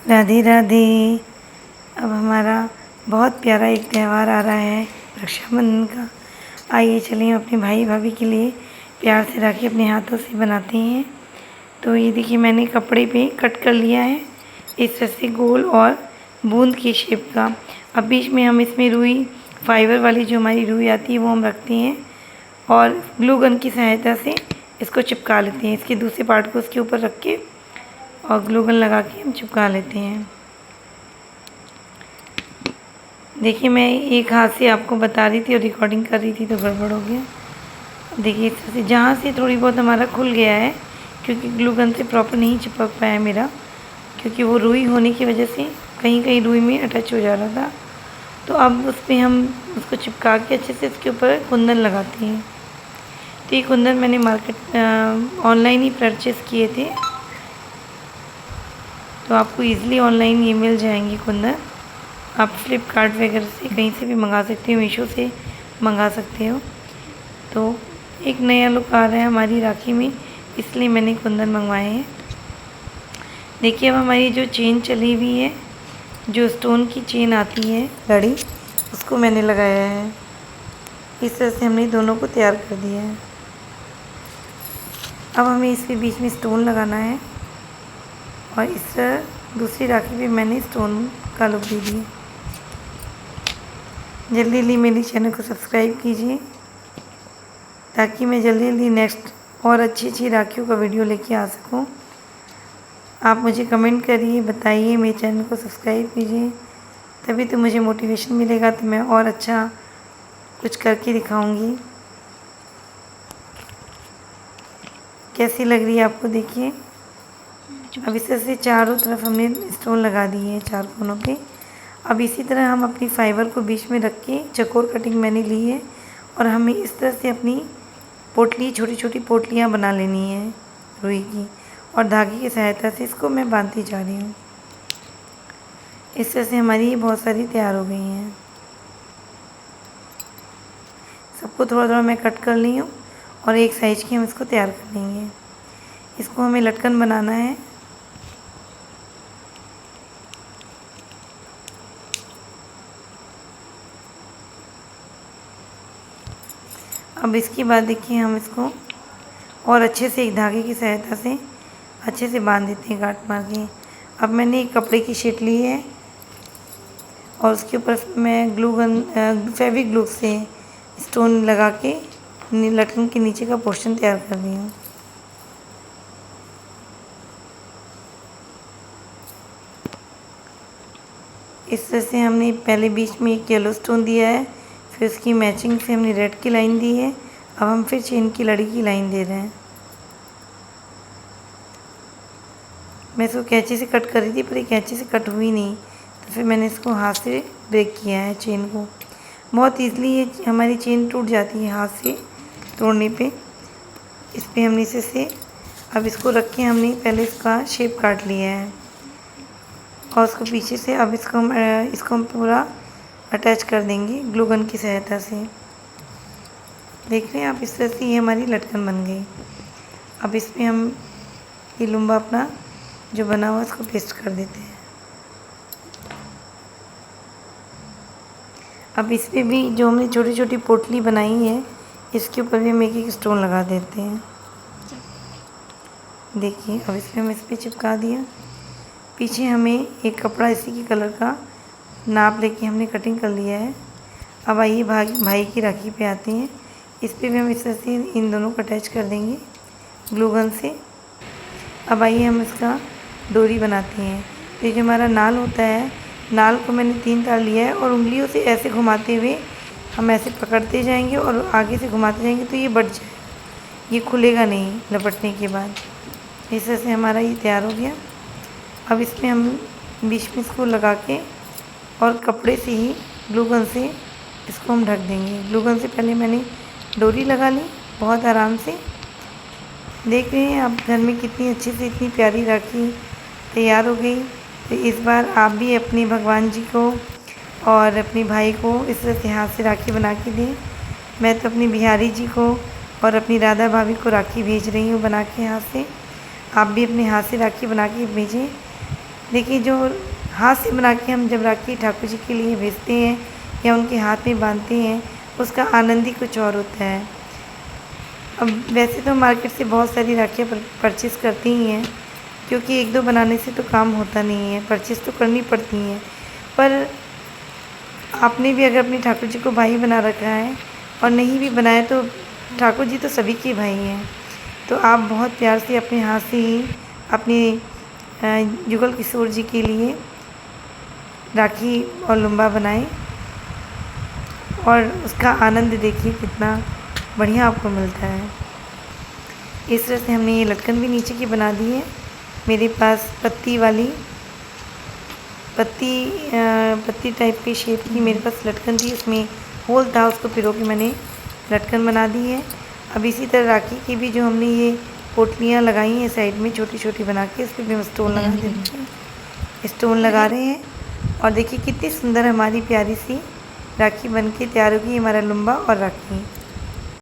राधे राधे। अब हमारा बहुत प्यारा एक त्यौहार आ रहा है रक्षाबंधन का। आइए चलिए हम अपने भाई भाभी के लिए प्यार से राखी अपने हाथों से बनाते हैं। तो ये देखिए मैंने कपड़े पे कट कर लिया है इस तरह से गोल और बूंद की शेप का। अब बीच में हम इसमें रुई फाइबर वाली जो हमारी रुई आती है वो हम रखते हैं और ग्लू गन की सहायता से इसको चिपका लेते हैं। इसके दूसरे पार्ट को उसके ऊपर रख के और ग्लू गन लगा के हम चिपका लेते हैं। देखिए मैं एक हाथ से आपको बता रही थी और रिकॉर्डिंग कर रही थी तो गड़बड़ हो गया। देखिए इस तरह से जहाँ से थोड़ी बहुत हमारा खुल गया है क्योंकि ग्लू गन से प्रॉपर नहीं चिपक पाया मेरा, क्योंकि वो रुई होने की वजह से कहीं कहीं रुई में अटैच हो जा रहा था। तो अब उस पर हम उसको चिपका के अच्छे से इसके ऊपर कुंदन लगाते हैं। तो ये कुंदन मैंने मार्केट ऑनलाइन ही परचेज़ किए थे, तो आपको ईज़िली ऑनलाइन ये मिल जाएंगे कुंदन। आप फ्लिपकार्ट वगैरह से कहीं से भी मंगा सकते हो, मीशो से मंगा सकते हो। तो एक नया लुक आ रहा है हमारी राखी में, इसलिए मैंने कुंदन मंगवाए हैं। देखिए अब हमारी जो चेन चली हुई है, जो स्टोन की चेन आती है लड़ी, उसको मैंने लगाया है। इस तरह से हमने दोनों को तैयार कर दिया है। अब हमें इसके बीच में स्टोन लगाना है और इस तरह दूसरी राखी पे मैंने स्टोन का लुक दे दिया। जल्दी जल्दी मेरे चैनल को सब्सक्राइब कीजिए ताकि मैं जल्दी जल्दी नेक्स्ट और अच्छी अच्छी राखियों का वीडियो लेके आ सकूं। आप मुझे कमेंट करिए, बताइए, मेरे चैनल को सब्सक्राइब कीजिए, तभी तो मुझे मोटिवेशन मिलेगा, तो मैं और अच्छा कुछ करके दिखाऊंगी। कैसी लग रही है आपको देखिए। अब इस तरह से चारों तरफ हमने स्टोन लगा दिए हैं, चार कोनों पे। अब इसी तरह हम अपनी फाइबर को बीच में रख के चकोर कटिंग मैंने ली है और हमें इस तरह से अपनी पोटली, छोटी छोटी पोटलियाँ बना लेनी है रुई की, और धागे की सहायता से इसको मैं बांधती जा रही हूँ। इस तरह से हमारी ये बहुत सारी तैयार हो गई हैं। सबको थोड़ा थोड़ा मैं कट कर ली हूँ और एक साइज की हम इसको तैयार कर लेंगे। इसको हमें लटकन बनाना है। अब इसके बाद देखिए हम इसको और अच्छे से एक धागे की सहायता से अच्छे से बांध देते हैं गांठ मार के। अब मैंने एक कपड़े की शीट ली है और उसके ऊपर मैं ग्लू गन फेविक ग्लू से स्टोन लगा के लटकन के नीचे का पोर्शन तैयार कर रही हूँ। इस तरह से हमने पहले बीच में एक येलो स्टोन दिया है, फिर उसकी मैचिंग से हमने रेड की लाइन दी है। अब हम फिर चेन की लड़ी की लाइन दे रहे हैं। मैं इसको कैंची से कट कर रही थी पर ये कैंची से कट हुई नहीं, तो फिर मैंने इसको हाथ से ब्रेक किया है चेन को। बहुत ईज़िली ये हमारी चेन टूट जाती है हाथ से तोड़ने पे। इस पर हमने से अब इसको रख के हमने पहले इसका शेप काट लिया है और उसको पीछे से अब इसको हम पूरा अटैच कर देंगे ग्लू गन की सहायता से। देख रहे हैं आप, इस तरह से ये हमारी लटकन बन गई। अब इसमें हम ये लुम्बा अपना जो बना हुआ इसको पेस्ट कर देते हैं। अब इसमें भी जो हमने छोटी छोटी पोटली बनाई है इसके ऊपर भी हम एक एक स्टोन लगा देते हैं। देखिए अब इसमें हम इस पर चिपका दिया। पीछे हमें एक कपड़ा इसी के कलर का नाप लेके हमने कटिंग कर लिया है। अब आइए भाई की राखी पे आते हैं। इस पे भी हम इस तरह से इन दोनों को अटैच कर देंगे ग्लू गन से। अब आइए हम इसका डोरी बनाते हैं। तो ये जो हमारा नाल होता है, नाल को मैंने 3 तार लिया है और उंगलियों से ऐसे घुमाते हुए हम ऐसे पकड़ते जाएंगे और आगे से घुमाते जाएंगे तो ये बढ़ जाए, ये खुलेगा नहीं लपटने के बाद। इस तरह से हमारा ये तैयार हो गया। अब इसमें हम बीच में इसको लगा के और कपड़े से ही ग्लू गन से इसको हम ढक देंगे। ग्लू गन से पहले मैंने डोरी लगा ली बहुत आराम से। देख रहे हैं आप घर में कितनी अच्छे से इतनी प्यारी राखी तैयार हो गई। तो इस बार आप भी अपने भगवान जी को और अपने भाई को इस तरह से हाथ से राखी बना के दें। मैं तो अपनी बिहारी जी को और अपनी राधा भाभी को राखी भेज रही हूँ बना के हाथ से। आप भी अपने हाथ से राखी बना के भेजें। देखिए जो हाथ से बना के हम जब राखी ठाकुर जी के लिए भेजते हैं या उनके हाथ में बांधते हैं, उसका आनंद ही कुछ और होता है। अब वैसे तो मार्केट से बहुत सारी राखियाँ परचेज़ करती ही हैं, क्योंकि एक दो बनाने से तो काम होता नहीं है, परचेज़ तो करनी पड़ती हैं। पर आपने भी अगर अपने ठाकुर जी को भाई बना रखा है और नहीं भी बनाया तो ठाकुर जी तो सभी के भाई हैं, तो आप बहुत प्यार से अपने हाथ से ही अपने युगल किशोर जी के लिए राखी और लुम्बा बनाएं और उसका आनंद देखिए कितना बढ़िया आपको मिलता है। इस तरह से हमने ये लटकन भी नीचे की बना दी है। मेरे पास पत्ती वाली पत्ती टाइप की शेप की मेरे पास लटकन थी, उसमें होल था, उसको पिरो के मैंने लटकन बना दी है। अब इसी तरह राखी की भी जो हमने ये पोटलियाँ लगाई हैं साइड में छोटी छोटी बना के, इस पर भी हम स्टोन लगा देते हैं, स्टोन लगा रहे हैं। और देखिए कितनी सुंदर हमारी प्यारी सी राखी बन के तैयार होगी, हमारा लुम्बा और राखी।